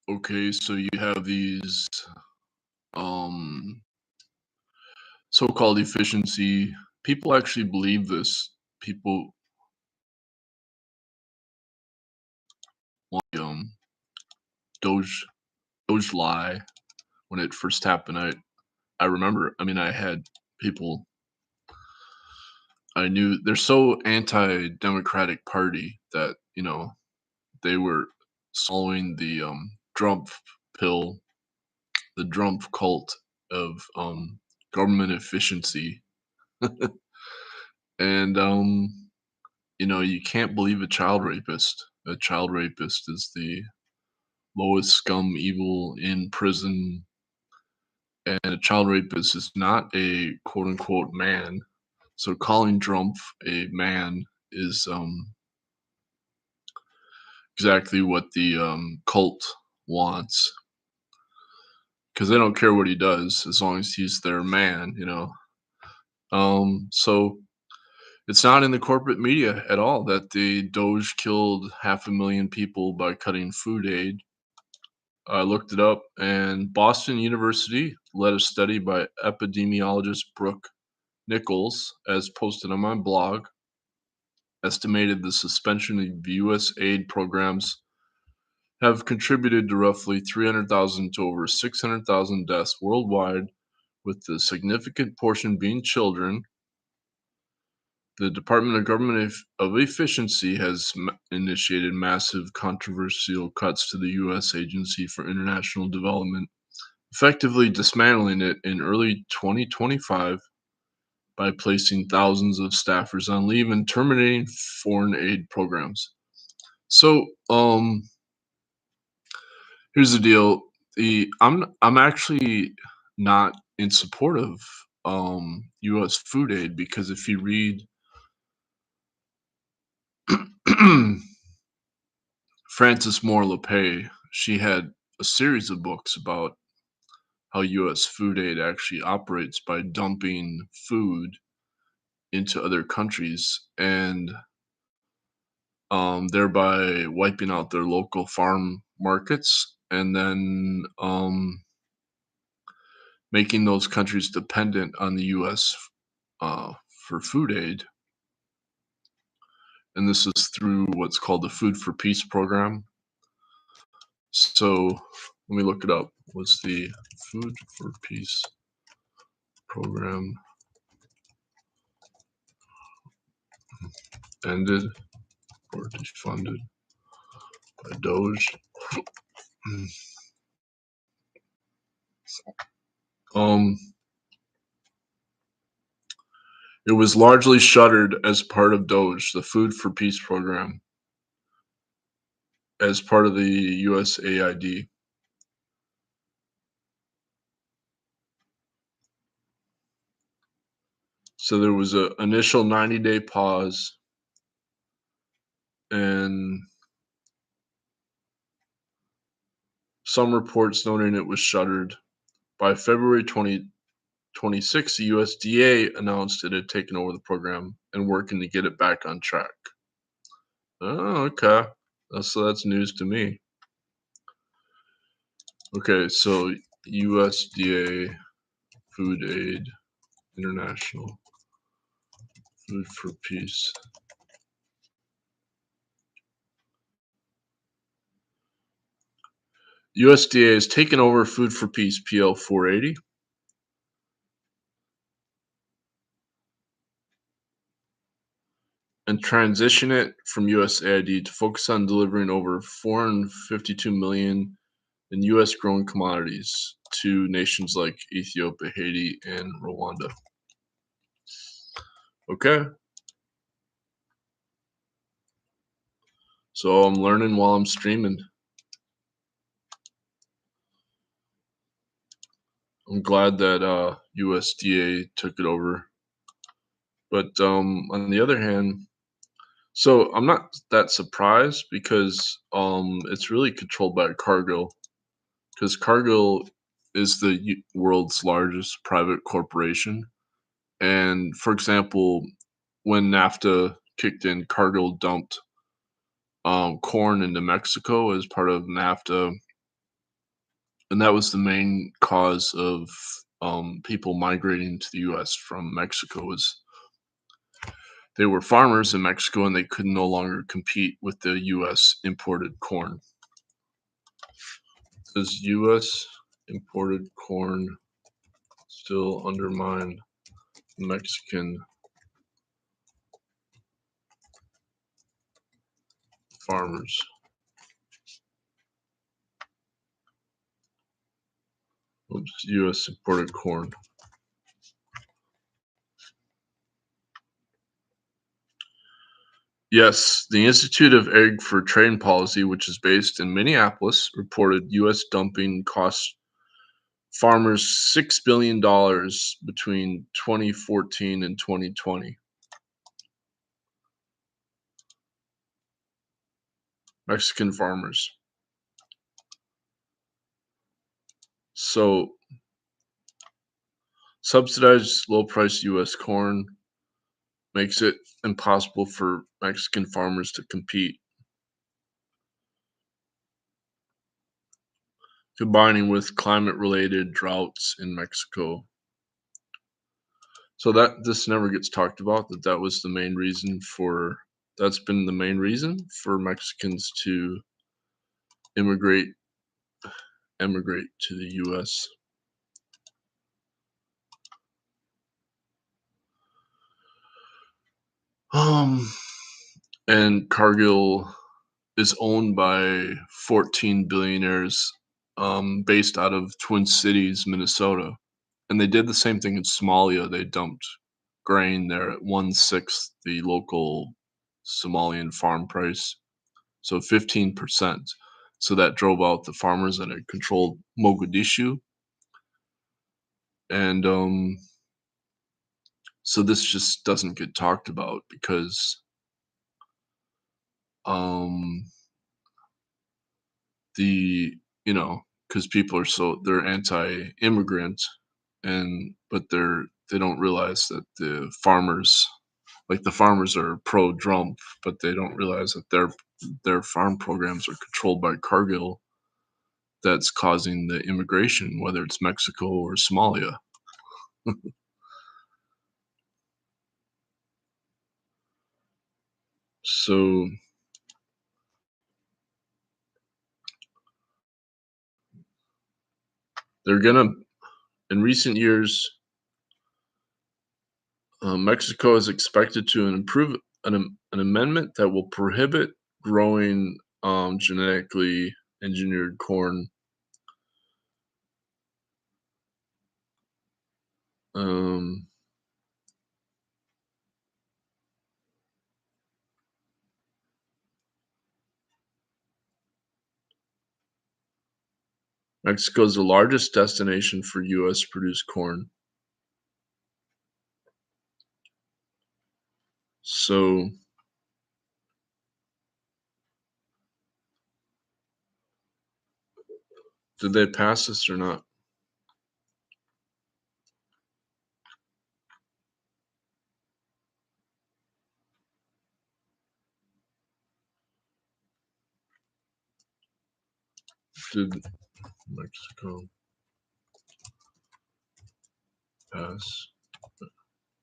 Okay, so you have these um so-called efficiency. People actually believe this. People like Doge Doge lie when it first happened. I remember. I mean, I had people I knew they're so anti-democratic party that they were swallowing the Trump pill, the Trump cult of government efficiency, and you can't believe a child rapist. A child rapist is the lowest scum evil in prison, and a child rapist is not a quote unquote man. So calling Trump a man is exactly what the cult wants because they don't care what he does as long as he's their man. So it's not in the corporate media at all that the Doge killed 500,000 people by cutting food aid. I looked it up, and Boston University led a study by epidemiologist Brooke Nichols, as posted on my blog, estimated the suspension of U.S. aid programs have contributed to roughly 300,000 to over 600,000 deaths worldwide, with the significant portion being children. The Department of of Efficiency has initiated massive controversial cuts to the U.S. Agency for International Development, effectively dismantling it in early 2025 by placing thousands of staffers on leave and terminating foreign aid programs. So, here's the deal. I'm actually not in support of U.S. food aid because if you read Frances Moore LePay, she had a series of books about how U.S. food aid actually operates by dumping food into other countries and thereby wiping out their local farm markets and then making those countries dependent on the U.S. Uh, for food aid. And this is through what's called the Food for Peace program. So let me look it up. What's the Food for Peace program ended or defunded by DOGE? Um, it was largely shuttered as part of DOGE, the Food for Peace program, as part of the USAID. So there was an initial 90-day pause, and some reports noting it was shuttered. By February 2026, the USDA announced it had taken over the program and working to get it back on track. Oh, okay. So that's news to me. Okay, so USDA Food Aid International Food for Peace. USDA has taken over Food for Peace PL 480. And transition it from USAID to focus on delivering over 452 million in U.S. grown commodities to nations like Ethiopia, Haiti, and Rwanda. Okay, so I'm learning while I'm streaming. I'm glad that USDA took it over. But on the other hand, so I'm not that surprised because it's really controlled by Cargill because Cargill is the world's largest private corporation. And for example, when NAFTA kicked in, Cargill dumped corn into Mexico as part of NAFTA. and that was the main cause of people migrating to the U.S. from Mexico. Was they were farmers in Mexico and they could no longer compete with the U.S. imported corn. Does U.S. imported corn still undermine Mexican farmers? Oops, U.S. imported corn. Yes, the Institute of Ag for Trade and Policy, which is based in Minneapolis, reported U.S. dumping cost farmers $6 billion between 2014 and 2020. Mexican farmers. So, subsidized low price U.S. corn makes it impossible for Mexican farmers to compete, combining with climate related droughts in Mexico. So that this never gets talked about, that was the main reason for that's been the main reason for Mexicans to immigrate emigrate to the US. Um and Cargill is owned by 14 billionaires based out of Twin Cities, Minnesota. And they did the same thing in Somalia. They dumped grain there at 1/6 the local Somalian farm price, so 15%. So that drove out the farmers that had controlled Mogadishu. And so this just doesn't get talked about because um, the, because people are they're anti-immigrant, and but they don't realize that the farmers are pro-Trump, but they don't realize that their farm programs are controlled by Cargill that's causing the immigration, whether it's Mexico or Somalia. So they're gonna in recent years, Mexico is expected to improve an amendment that will prohibit growing genetically engineered corn. Um, Mexico is the largest destination for U.S. produced corn. So, did they pass this or not? Did Mexico pass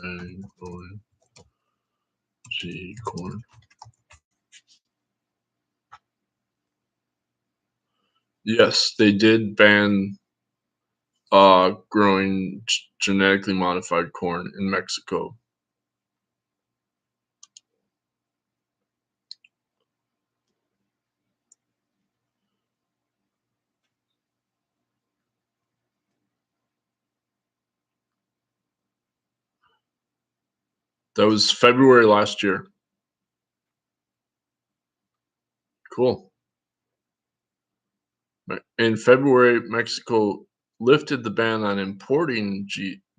a OMG corn? Yes, they did ban growing genetically modified corn in Mexico. That was February last year. Cool. In February, Mexico lifted the ban on importing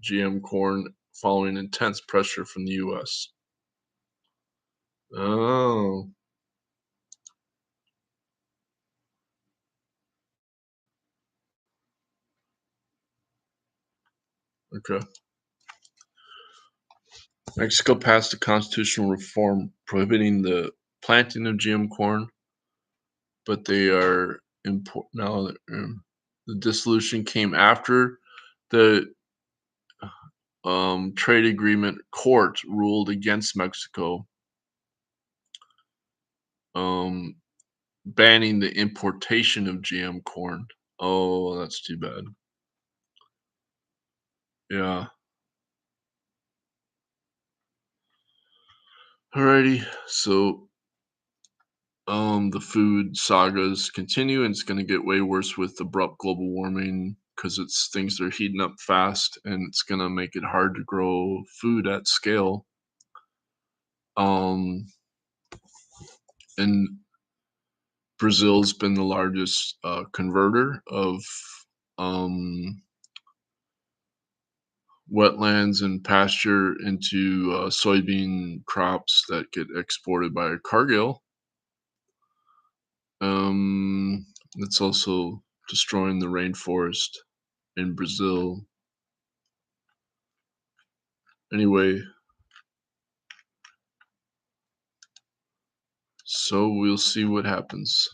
GM corn following intense pressure from the US. Oh, okay. Mexico passed a constitutional reform prohibiting the planting of GM corn, but they are import now. The dissolution came after the trade agreement court ruled against Mexico, um, banning the importation of GM corn. Oh, that's too bad. Yeah. Alrighty. So, the food sagas continue, and it's going to get way worse with abrupt global warming because it's things that are heating up fast, and it's going to make it hard to grow food at scale. Um, and Brazil's been the largest converter of um, wetlands and pasture into soybean crops that get exported by Cargill. Um, it's also destroying the rainforest in Brazil. Anyway, so we'll see what happens.